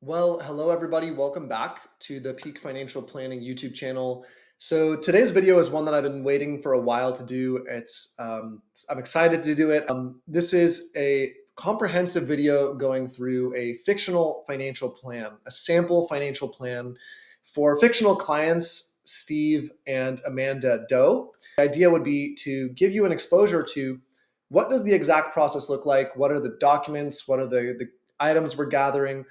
Well, hello everybody. Welcome back to the Peak Financial Planning YouTube channel. So today's video is one that I've been waiting for a while to do. I'm excited to do it. This is a comprehensive video going through a fictional financial plan, a sample financial plan for fictional clients, Steve and Amanda Doe. The idea would be to give you an exposure to what does the exact process look like? What are the documents? What are the items we're gathering?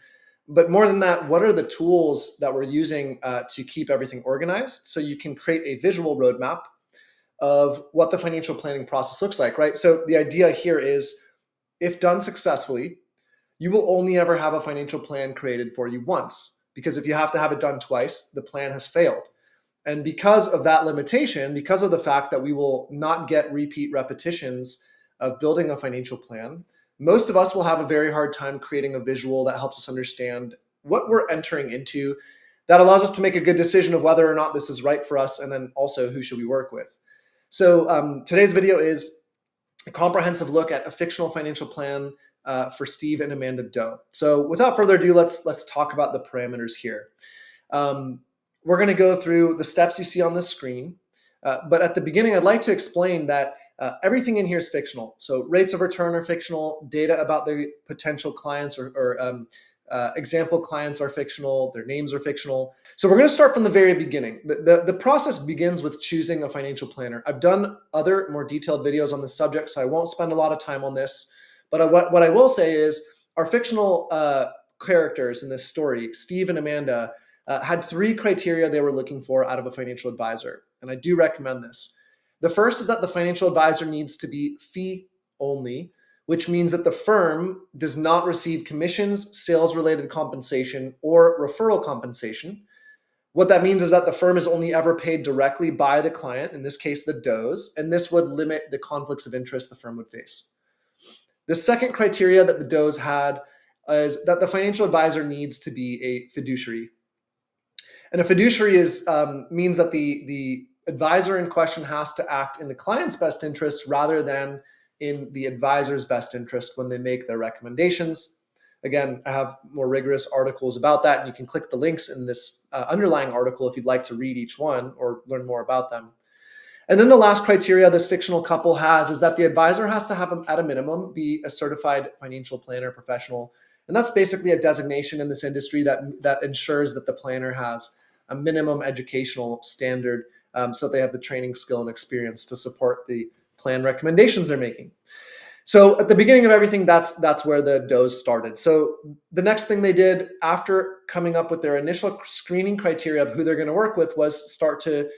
But more than that, what are the tools that we're using to keep everything organized so you can create a visual roadmap of what the financial planning process looks like, right? So the idea here is if done successfully, you will only ever have a financial plan created for you once, because if you have to have it done twice, the plan has failed. And because of that limitation, because of the fact that we will not get repeat repetitions of building a financial plan, most of us will have a very hard time creating a visual that helps us understand what we're entering into, that allows us to make a good decision of whether or not this is right for us, and then also who should we work with. So today's video is a comprehensive look at a fictional financial plan for Steve and Amanda Doe. So without further ado, let's talk about the parameters here. We're going to go through the steps you see on the screen, but at the beginning, I'd like to explain that everything in here is fictional. So rates of return are fictional, data about the potential clients or example clients are fictional, their names are fictional. So we're going to start from the very beginning. The process begins with choosing a financial planner. I've done other more detailed videos on this subject, so I won't spend a lot of time on this. But what I will say is our fictional characters in this story, Steve and Amanda, had three criteria they were looking for out of a financial advisor. And I do recommend this. The first is that the financial advisor needs to be fee only, which means that the firm does not receive commissions, sales-related compensation, or referral compensation. What that means is that the firm is only ever paid directly by the client, in this case, the Does, and this would limit the conflicts of interest the firm would face. The second criteria that the Does had is that the financial advisor needs to be a fiduciary. And a fiduciary means that the advisor in question has to act in the client's best interest rather than in the advisor's best interest when they make their recommendations. Again, I have more rigorous articles about that, and you can click the links in this underlying article if you'd like to read each one or learn more about them. And then the last criteria this fictional couple has is that the advisor has to have, at a minimum, be a certified financial planner professional. And that's basically a designation in this industry that ensures that the planner has a minimum educational standard so that they have the training, skill, and experience to support the plan recommendations they're making. So at the beginning of everything, that's where the Does started. So the next thing they did after coming up with their initial screening criteria of who they're going to work with was start to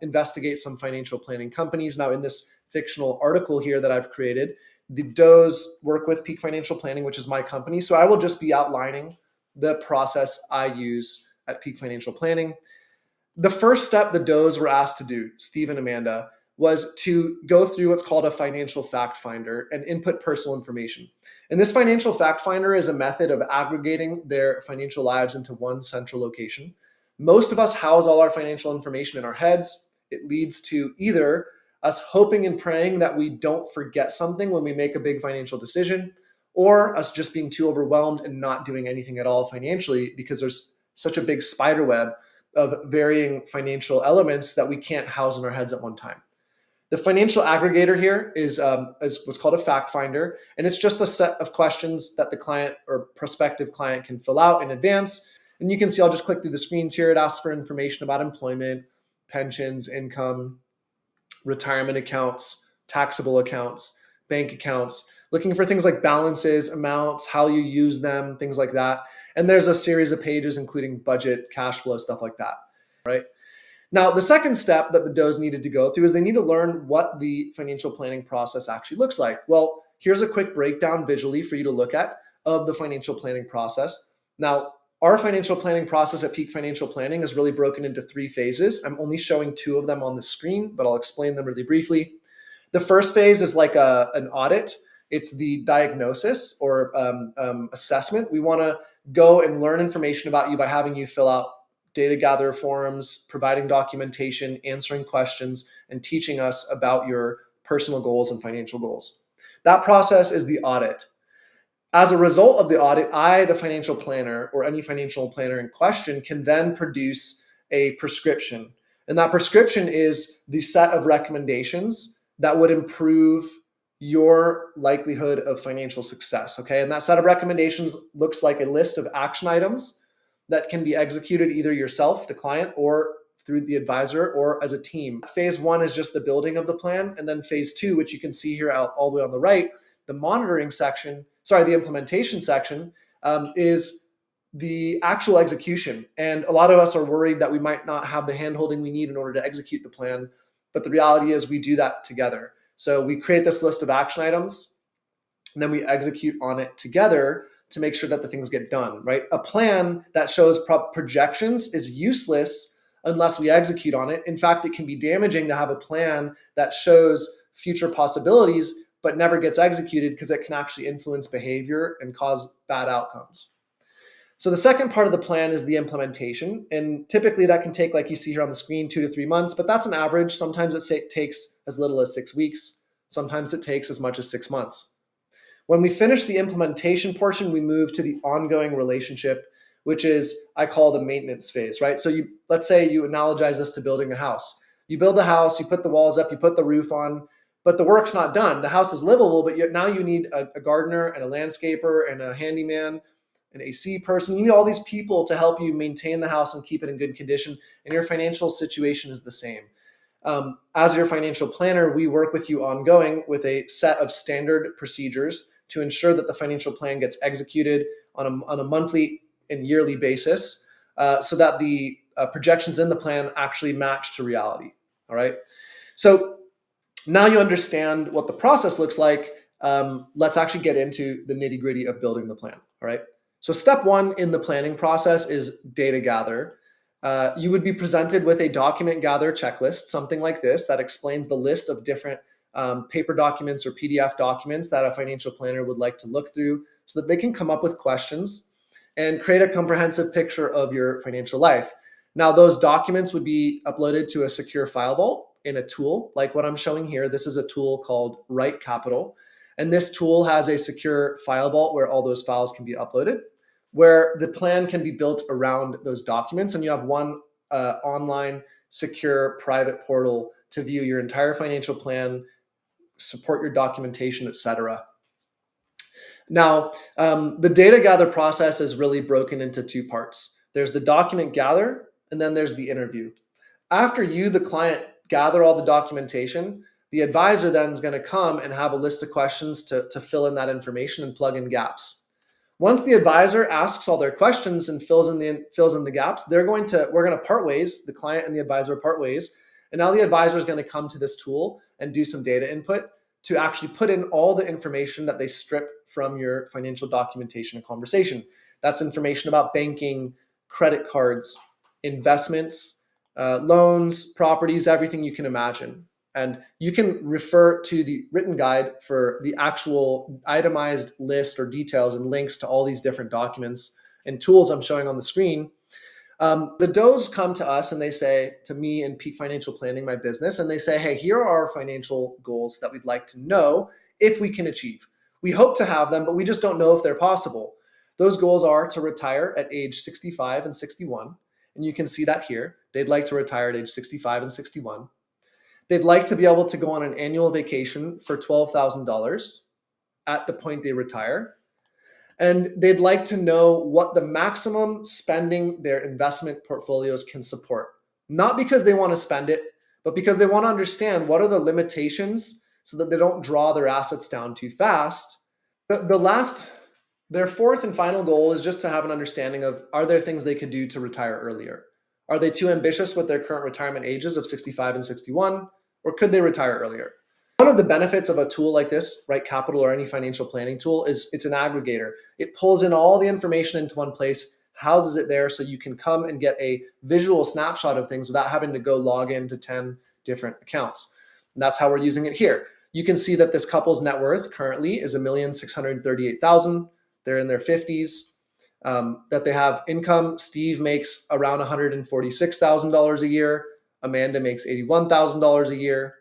investigate some financial planning companies. Now, in this fictional article here that I've created, the Does work with Peak Financial Planning, which is my company. So I will just be outlining the process I use at Peak Financial Planning. The first step the Does were asked to do, Steve and Amanda, was to go through what's called a financial fact finder and input personal information. And this financial fact finder is a method of aggregating their financial lives into one central location. Most of us house all our financial information in our heads. It leads to either us hoping and praying that we don't forget something when we make a big financial decision, or us just being too overwhelmed and not doing anything at all financially because there's such a big spider web of varying financial elements that we can't house in our heads at one time. The financial aggregator here is what's called a fact finder, and it's just a set of questions that the client or prospective client can fill out in advance. And you can see, I'll just click through the screens here. It asks for information about employment, pensions, income, retirement accounts, taxable accounts, bank accounts, looking for things like balances, amounts, how you use them, things like that. And there's a series of pages including budget, cash flow, stuff like that, right? Now, the second step that the Does needed to go through is they need to learn what the financial planning process actually looks like. Well, here's a quick breakdown visually for you to look at of the financial planning process. Now, our financial planning process at Peak Financial Planning is really broken into three phases. I'm only showing two of them on the screen, but I'll explain them really briefly. The first phase is like an audit. It's the diagnosis or assessment. We want to go and learn information about you by having you fill out data gather forms, providing documentation, answering questions, and teaching us about your personal goals and financial goals. That process is the audit. As a result of the audit, I, the financial planner, or any financial planner in question, can then produce a prescription. And that prescription is the set of recommendations that would improve your likelihood of financial success. Okay. And that set of recommendations looks like a list of action items that can be executed either yourself, the client, or through the advisor, or as a team. Phase one is just the building of the plan. And then phase two, which you can see here all the way on the right, the monitoring section, the implementation section, is the actual execution. And a lot of us are worried that we might not have the handholding we need in order to execute the plan. But the reality is we do that together. So we create this list of action items, and then we execute on it together to make sure that the things get done, right? A plan that shows projections is useless unless we execute on it. In fact, it can be damaging to have a plan that shows future possibilities but never gets executed, because it can actually influence behavior and cause bad outcomes. So the second part of the plan is the implementation. And typically that can take, like you see here on the screen, 2 to 3 months, but that's an average. Sometimes it takes as little as 6 weeks. Sometimes it takes as much as 6 months. When we finish the implementation portion, we move to the ongoing relationship, which is, I call the maintenance phase, right? So let's say you analogize this to building a house. You build the house, you put the walls up, you put the roof on, but the work's not done. The house is livable, but now you need a gardener and a landscaper and a handyman, an AC person. You need all these people to help you maintain the house and keep it in good condition. And your financial situation is the same. As your financial planner, we work with you ongoing with a set of standard procedures to ensure that the financial plan gets executed on a monthly and yearly basis, so that the projections in the plan actually match to reality. All right. So now you understand what the process looks like. Let's actually get into the nitty-gritty of building the plan. All right. So step one in the planning process is data gather. You would be presented with a document gather checklist, something like this, that explains the list of different paper documents or PDF documents that a financial planner would like to look through so that they can come up with questions and create a comprehensive picture of your financial life. Now, those documents would be uploaded to a secure file vault in a tool like what I'm showing here. This is a tool called RICP. And this tool has a secure file vault where all those files can be uploaded, where the plan can be built around those documents. And you have one online secure private portal to view your entire financial plan, support your documentation, etc. Now, the data gather process is really broken into two parts. There's the document gather, and then there's the interview. After you, the client, gather all the documentation, the advisor then is going to come and have a list of questions to fill in that information and plug in gaps. Once the advisor asks all their questions and fills in the gaps, we're going to part ways. The client and the advisor part ways. And now the advisor is going to come to this tool and do some data input to actually put in all the information that they strip from your financial documentation and conversation. That's information about banking, credit cards, investments, loans, properties, everything you can imagine. And you can refer to the written guide for the actual itemized list or details and links to all these different documents and tools I'm showing on the screen. The does come to us and they say to me in Peak Financial Planning, my business, and they say, hey, here are our financial goals that we'd like to know if we can achieve. We hope to have them, but we just don't know if they're possible. Those goals are to retire at age 65 and 61. And you can see that here. They'd like to retire at age 65 and 61. They'd like to be able to go on an annual vacation for $12,000 at the point they retire. And they'd like to know what the maximum spending their investment portfolios can support. Not because they want to spend it, but because they want to understand what are the limitations so that they don't draw their assets down too fast. Their fourth and final goal is just to have an understanding of, are there things they could do to retire earlier? Are they too ambitious with their current retirement ages of 65 and 61, or could they retire earlier? One of the benefits of a tool like this, RICP or any financial planning tool, is it's an aggregator. It pulls in all the information into one place, houses it there so you can come and get a visual snapshot of things without having to go log into 10 different accounts. And that's how we're using it here. You can see that this couple's net worth currently is $1,638,000. They're in their 50s, that they have income. Steve makes around $146,000 a year. Amanda makes $81,000 a year.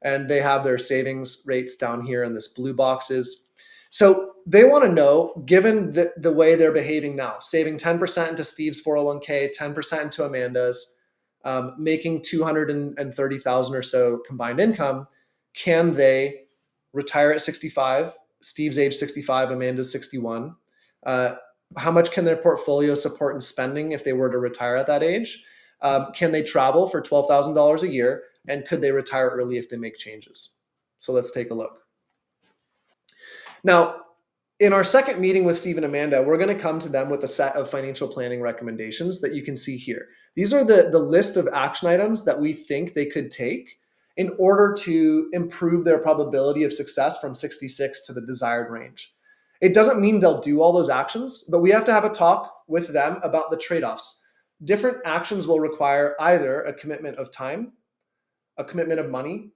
And they have their savings rates down here in this blue boxes. So they want to know, given the way they're behaving now, saving 10% into Steve's 401k, 10% into Amanda's, making 230,000 or so combined income, can they retire at 65? Steve's age 65, Amanda's 61. How much can their portfolio support in spending if they were to retire at that age? Can they travel for $12,000 a year? And could they retire early if they make changes? So let's take a look. Now, in our second meeting with Steve and Amanda, we're going to come to them with a set of financial planning recommendations that you can see here. These are the list of action items that we think they could take in order to improve their probability of success from 66 to the desired range. It doesn't mean they'll do all those actions, but we have to have a talk with them about the trade-offs. Different actions will require either a commitment of time, a commitment of money,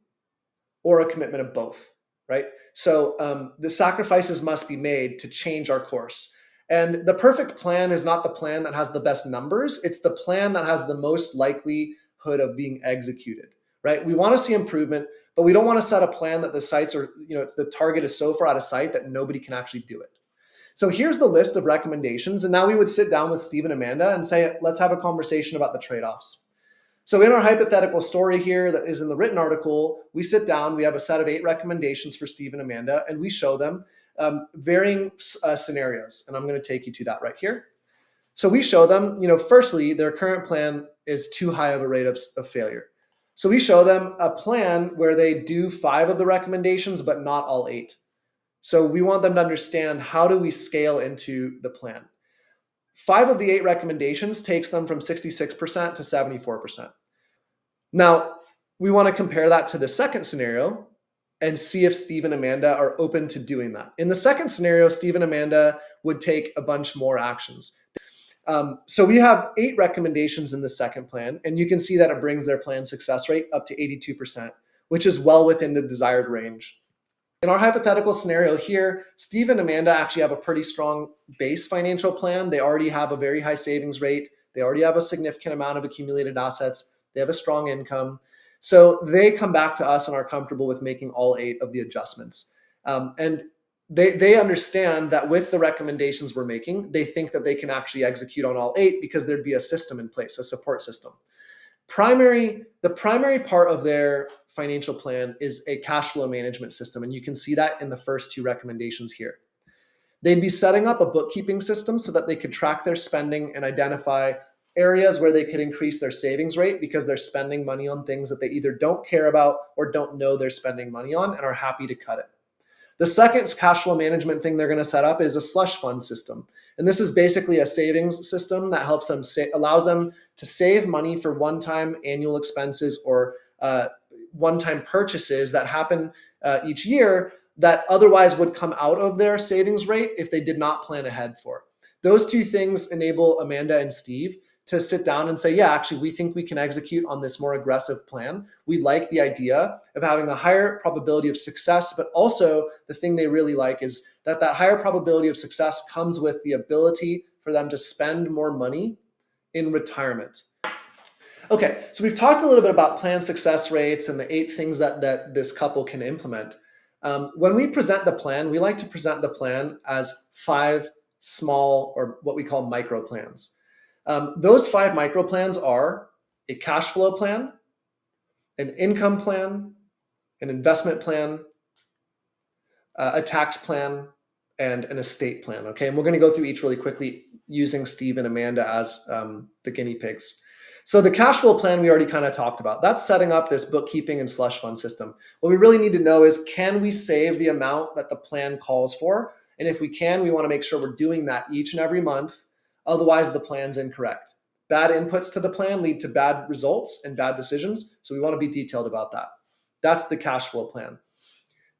or a commitment of both. Right? So the sacrifices must be made to change our course. And the perfect plan is not the plan that has the best numbers. It's the plan that has the most likelihood of being executed, right? We want to see improvement, but we don't want to set a plan that the sites are, the target is so far out of sight that nobody can actually do it. So here's the list of recommendations. And now we would sit down with Steve and Amanda and say, let's have a conversation about the trade-offs. So in our hypothetical story here that is in the written article, we sit down, we have a set of 8 recommendations for Steve and Amanda, and we show them varying scenarios. And I'm going to take you to that right here. So we show them, firstly, their current plan is too high of a rate of failure. So we show them a plan where they do 5 of the recommendations, but not all 8. So we want them to understand, how do we scale into the plan? 5 of the 8 recommendations takes them from 66% to 74%. Now, we want to compare that to the second scenario and see if Steve and Amanda are open to doing that. In the second scenario, Steve and Amanda would take a bunch more actions. So we have 8 recommendations in the second plan, and you can see that it brings their plan success rate up to 82%, which is well within the desired range. In our hypothetical scenario here, Steve and Amanda actually have a pretty strong base financial plan. They already have a very high savings rate. They already have a significant amount of accumulated assets. They have a strong income. So they come back to us and are comfortable with making all 8 of the adjustments. And they understand that with the recommendations we're making, they think that they can actually execute on all 8 because there'd be a system in place, a support system. The primary part of their financial plan is a cash flow management system. And you can see that in the first 2 recommendations here. They'd be setting up a bookkeeping system so that they could track their spending and identify areas where they could increase their savings rate because they're spending money on things that they either don't care about or don't know they're spending money on and are happy to cut it. The second cash flow management thing they're going to set up is a slush fund system. And this is basically a savings system that helps them allows them to save money for one-time annual expenses or one-time purchases that happen each year that otherwise would come out of their savings rate if they did not plan ahead for. Those 2 things enable Amanda and Steve to sit down and say, yeah, actually, we think we can execute on this more aggressive plan. We like the idea of having a higher probability of success, but also the thing they really like is that higher probability of success comes with the ability for them to spend more money in retirement. Okay, so we've talked a little bit about plan success rates and the 8 things that this couple can implement. When we present the plan, we like to present the plan as 5 small, or what we call micro plans. Those 5 micro plans are a cash flow plan, an income plan, an investment plan, a tax plan, and an estate plan. Okay, and we're going to go through each really quickly using Steve and Amanda as the guinea pigs. So the cash flow plan we already kind of talked about. That's setting up this bookkeeping and slush fund system. What we really need to know is, can we save the amount that the plan calls for? And if we can, we want to make sure we're doing that each and every month. Otherwise, the plan's incorrect. Bad inputs to the plan lead to bad results and bad decisions. So we want to be detailed about that. That's the cash flow plan.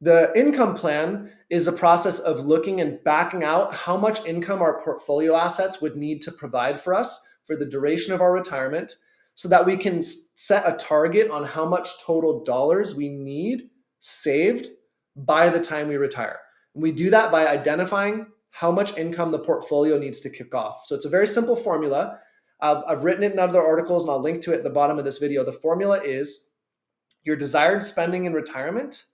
The income plan is a process of looking and backing out how much income our portfolio assets would need to provide for us for the duration of our retirement, so that we can set a target on how much total dollars we need saved by the time we retire. And we do that by identifying how much income the portfolio needs to kick off. So it's a very simple formula. I've written it in other articles, and I'll link to it at the bottom of this video. The formula is your desired spending in retirement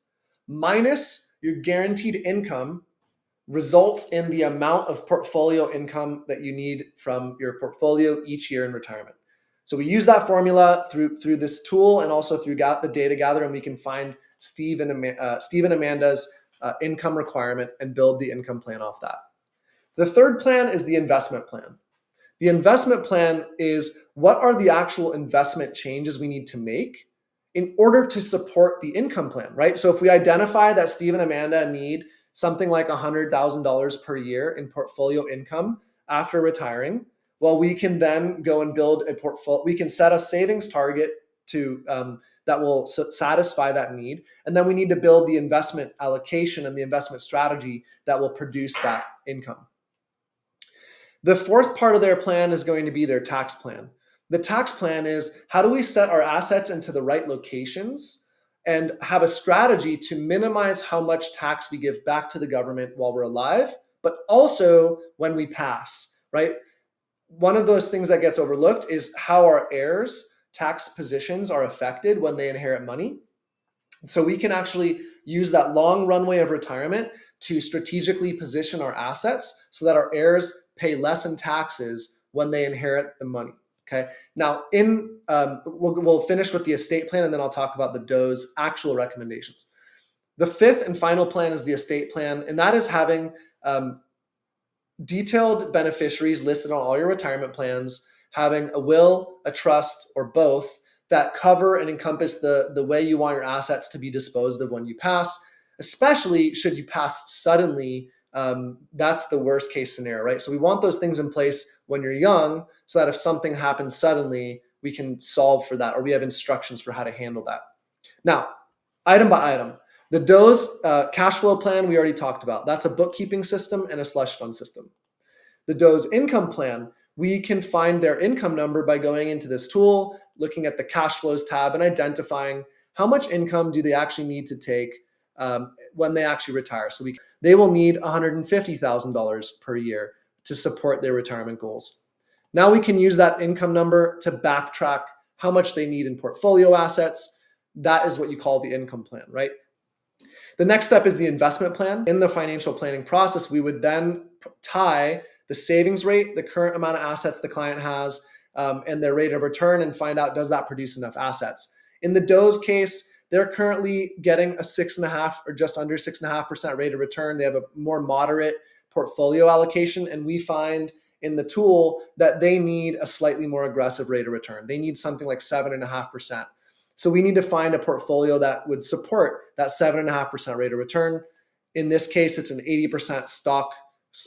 minus your guaranteed income results in the amount of portfolio income that you need from your portfolio each year in retirement. So we use that formula through this tool and also through the data gather, and we can find Steve and Amanda's income requirement and build the income plan off that. The third plan is the investment plan. The investment plan is what are the actual investment changes we need to make in order to support the income plan, right? So if we identify that Steve and Amanda need something like $100,000 per year in portfolio income after retiring, well, we can then go and build a portfolio. We can set a savings target to that will satisfy that need. And then we need to build the investment allocation and the investment strategy that will produce that income. The fourth part of their plan is going to be their tax plan. The tax plan is how do we set our assets into the right locations and have a strategy to minimize how much tax we give back to the government while we're alive, but also when we pass, right? One of those things that gets overlooked is how our heirs' tax positions are affected when they inherit money. So we can actually use that long runway of retirement to strategically position our assets so that our heirs pay less in taxes when they inherit the money. Okay. Now, we'll finish with the estate plan, and then I'll talk about the DOE's actual recommendations. The fifth and final plan is the estate plan, and that is having detailed beneficiaries listed on all your retirement plans, having a will, a trust, or both that cover and encompass the way you want your assets to be disposed of when you pass, especially should you pass suddenly. That's the worst case scenario, right? So we want those things in place when you're young so that if something happens suddenly, we can solve for that, or we have instructions for how to handle that. Now, item by item, the DOE's cash flow plan we already talked about. That's a bookkeeping system and a slush fund system. The DOE's income plan, we can find their income number by going into this tool, looking at the cash flows tab and identifying how much income do they actually need to take when they actually retire. So they will need $150,000 per year to support their retirement goals. Now we can use that income number to backtrack how much they need in portfolio assets. That is what you call the income plan, right? The next step is the investment plan. In the financial planning process, we would then tie the savings rate, the current amount of assets the client has, and their rate of return, and find out, does that produce enough assets? In the DOE's case, they're currently getting a 6.5% or just under 6.5% rate of return. They have a more moderate portfolio allocation, and we find in the tool that they need a slightly more aggressive rate of return. They need something like 7.5%. So we need to find a portfolio that would support that 7.5% rate of return. In this case, it's an 80% stock,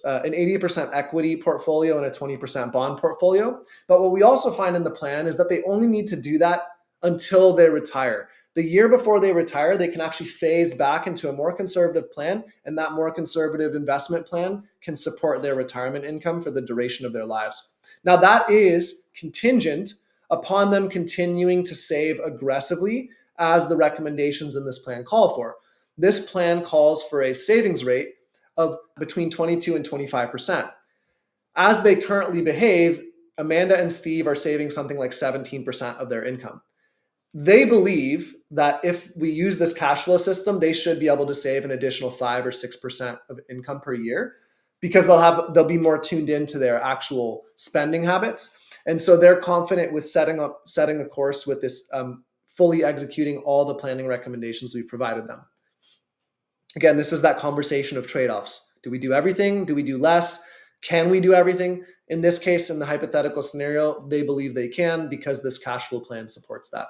an 80% equity portfolio and a 20% bond portfolio. But what we also find in the plan is that they only need to do that until they retire. The year before they retire, they can actually phase back into a more conservative plan, and that more conservative investment plan can support their retirement income for the duration of their lives. Now, that is contingent upon them continuing to save aggressively as the recommendations in this plan call for. This plan calls for a savings rate of between 22 and 25%. As they currently behave, Amanda and Steve are saving something like 17% of their income. They believe that if we use this cash flow system, they should be able to save an additional 5 or 6% of income per year because they'll be more tuned into their actual spending habits. And so they're confident with setting a course with this, fully executing all the planning recommendations we've provided them. Again, this is that conversation of trade-offs. Do we do everything? Do we do less? Can we do everything? In this case, in the hypothetical scenario, they believe they can because this cash flow plan supports that.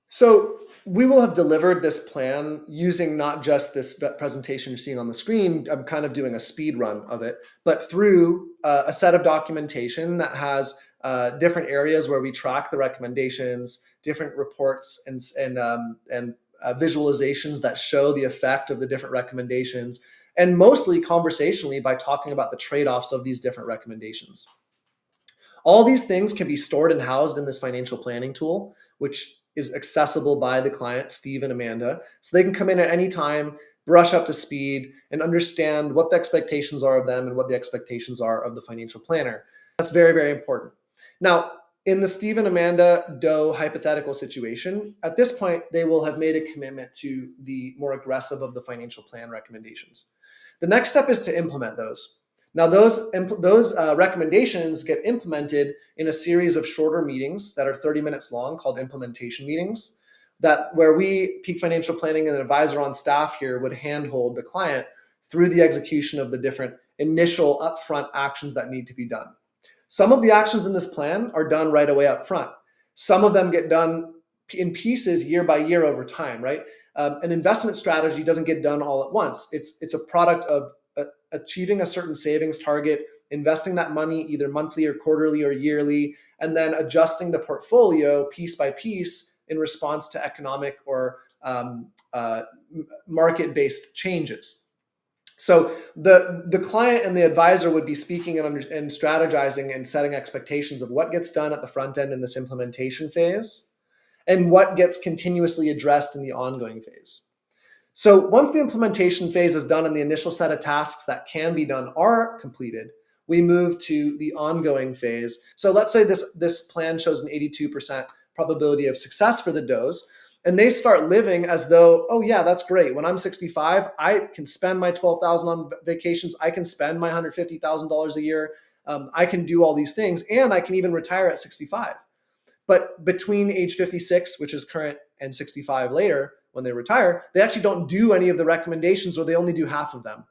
So we will have delivered this plan using not just this presentation you're seeing on the screen. I'm kind of doing a speed run of it, but through a set of documentation that has different areas where we track the recommendations, different reports and visualizations that show the effect of the different recommendations, and mostly conversationally by talking about the trade-offs of these different recommendations. All these things can be stored and housed in this financial planning tool, which is accessible by the client, Steve and Amanda, so they can come in at any time, brush up to speed, and understand what the expectations are of them and what the expectations are of the financial planner. That's very, very important. Now, in the Steve and Amanda Doe hypothetical situation, at this point, they will have made a commitment to the more aggressive of the financial plan recommendations. The next step is to implement those. Now, those recommendations get implemented in a series of shorter meetings that are 30 minutes long called implementation meetings, where we, Peak Financial Planning and an advisor on staff here, would handhold the client through the execution of the different initial upfront actions that need to be done. Some of the actions in this plan are done right away up front. Some of them get done in pieces year by year over time, right? An investment strategy doesn't get done all at once. It's a product of achieving a certain savings target, investing that money either monthly or quarterly or yearly, and then adjusting the portfolio piece by piece in response to economic or market-based changes. So the client and the advisor would be speaking and strategizing and setting expectations of what gets done at the front end in this implementation phase and what gets continuously addressed in the ongoing phase. So once the implementation phase is done and the initial set of tasks that can be done are completed, we move to the ongoing phase. So let's say this plan shows an 82% probability of success for the does, and they start living as though, oh yeah, that's great. When I'm 65, I can spend my $12,000 on vacations. I can spend my $150,000 a year. I can do all these things, and I can even retire at 65. But between age 56, which is current, and 65 later, when they retire, they actually don't do any of the recommendations, or they only do half of them.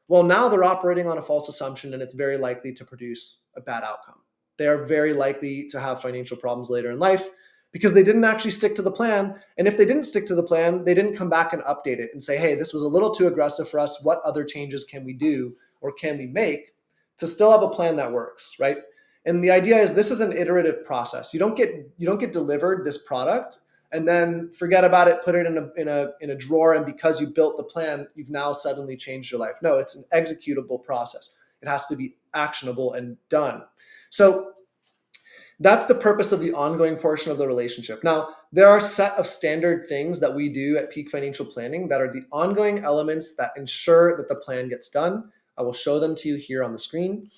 Well, now they're operating on a false assumption, and it's very likely to produce a bad outcome. They are very likely to have financial problems later in life because they didn't actually stick to the plan. And if they didn't stick to the plan, they didn't come back and update it and say, hey, this was a little too aggressive for us. What other changes can we do or can we make to still have a plan that works, right? And the idea is this is an iterative process. You don't get delivered this product and then forget about it, put it in a drawer, and because you built the plan, you've now suddenly changed your life. No, it's an executable process. It has to be actionable and done. So that's the purpose of the ongoing portion of the relationship. Now, there are a set of standard things that we do at Peak Financial Planning that are the ongoing elements that ensure that the plan gets done. I will show them to you here on the screen.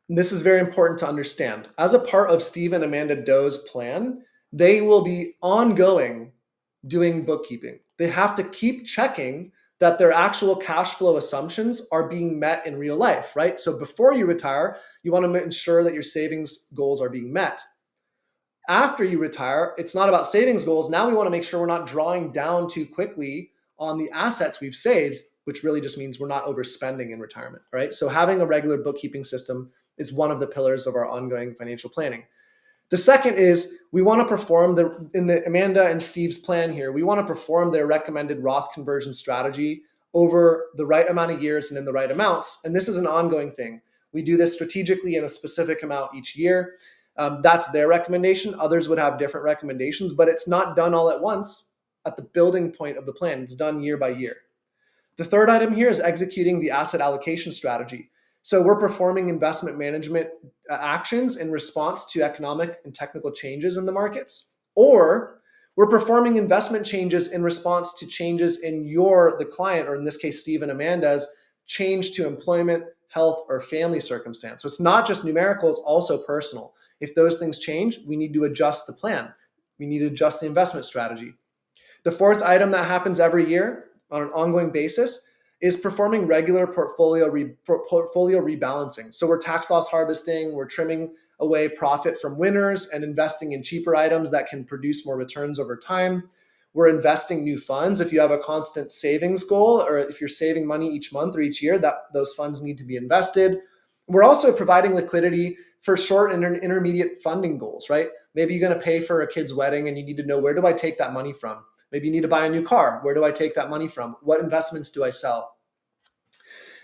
And this is very important to understand. As a part of Steve and Amanda Doe's plan, they will be ongoing doing bookkeeping. They have to keep checking that their actual cash flow assumptions are being met in real life, right? So before you retire, you want to ensure that your savings goals are being met. After you retire, it's not about savings goals. Now we want to make sure we're not drawing down too quickly on the assets we've saved, which really just means we're not overspending in retirement, right? So having a regular bookkeeping system is one of the pillars of our ongoing financial planning. The second is we want to perform in the Amanda and Steve's plan here, we want to perform their recommended Roth conversion strategy over the right amount of years and in the right amounts. And this is an ongoing thing. We do this strategically in a specific amount each year. That's their recommendation. Others would have different recommendations, but it's not done all at once at the building point of the plan. It's done year by year. The third item here is executing the asset allocation strategy. So we're performing investment management actions in response to economic and technical changes in the markets, or we're performing investment changes in response to changes in the client, or in this case, Steve and Amanda's change to employment, health, or family circumstance. So it's not just numerical, it's also personal. If those things change, we need to adjust the plan. We need to adjust the investment strategy. The fourth item that happens every year on an ongoing basis is performing regular portfolio rebalancing. So we're tax loss harvesting, we're trimming away profit from winners and investing in cheaper items that can produce more returns over time. We're investing new funds. If you have a constant savings goal, or if you're saving money each month or each year, those funds need to be invested. We're also providing liquidity for short and intermediate funding goals, right? Maybe you're going to pay for a kid's wedding and you need to know, where do I take that money from? Maybe you need to buy a new car. Where do I take that money from? What investments do I sell?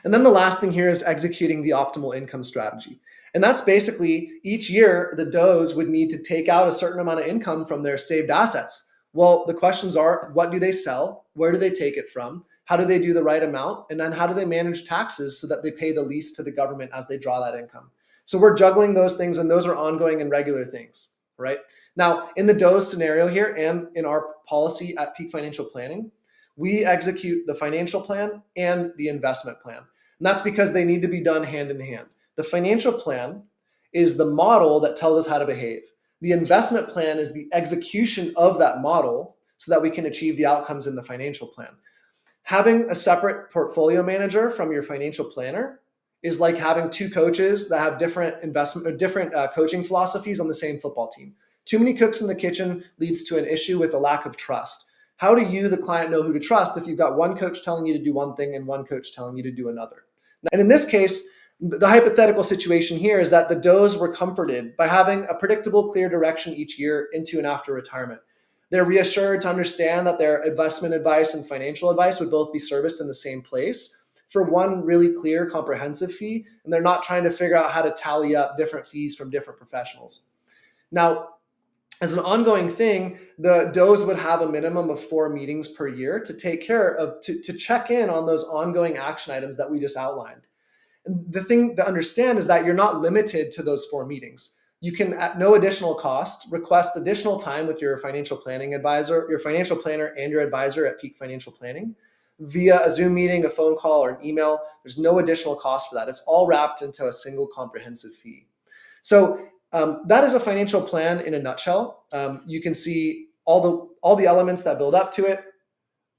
And then the last thing here is executing the optimal income strategy. And that's basically each year the does would need to take out a certain amount of income from their saved assets. Well, the questions are, what do they sell? Where do they take it from? How do they do the right amount? And then how do they manage taxes so that they pay the least to the government as they draw that income? So we're juggling those things, and those are ongoing and regular things, right? Now, in the does scenario here and in our policy at Peak Financial Planning, we execute the financial plan and the investment plan. And that's because they need to be done hand in hand. The financial plan is the model that tells us how to behave. The investment plan is the execution of that model so that we can achieve the outcomes in the financial plan. Having a separate portfolio manager from your financial planner is like having two coaches that have different coaching philosophies on the same football team. Too many cooks in the kitchen leads to an issue with a lack of trust. How do you, the client, know who to trust if you've got one coach telling you to do one thing and one coach telling you to do another? And in this case, the hypothetical situation here is that the does were comforted by having a predictable, clear direction each year into and after retirement. They're reassured to understand that their investment advice and financial advice would both be serviced in the same place for one really clear, comprehensive fee, and they're not trying to figure out how to tally up different fees from different professionals. Now, as an ongoing thing, the does would have a minimum of 4 meetings per year to take care of, to check in on those ongoing action items that we just outlined. And the thing to understand is that you're not limited to those 4 meetings. You can, at no additional cost, request additional time with your financial planning advisor, your financial planner, and your advisor at Peak Financial Planning via a Zoom meeting, a phone call, or an email. There's no additional cost for that. It's all wrapped into a single comprehensive fee. So that is a financial plan in a nutshell. You can see all the elements that build up to it,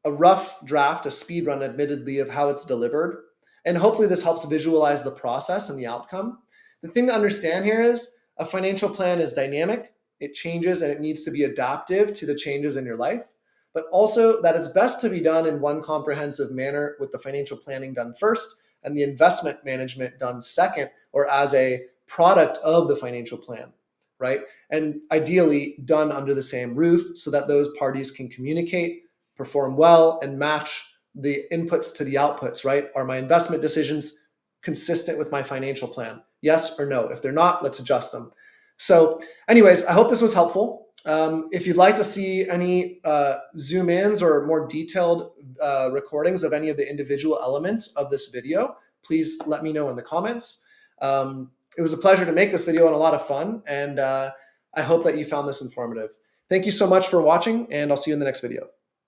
a rough draft, a speed run, admittedly, of how it's delivered. And hopefully this helps visualize the process and the outcome. The thing to understand here is a financial plan is dynamic, it changes, and it needs to be adaptive to the changes in your life, but also that it's best to be done in one comprehensive manner, with the financial planning done first and the investment management done second, or as a product of the financial plan, right? And ideally done under the same roof so that those parties can communicate, perform well, and match the inputs to the outputs, right? Are my investment decisions consistent with my financial plan? Yes or no? If they're not, let's adjust them. So anyways, I hope this was helpful. If you'd like to see any zoom ins or more detailed recordings of any of the individual elements of this video, please let me know in the comments. It was a pleasure to make this video and a lot of fun. And I hope that you found this informative. Thank you so much for watching, and I'll see you in the next video.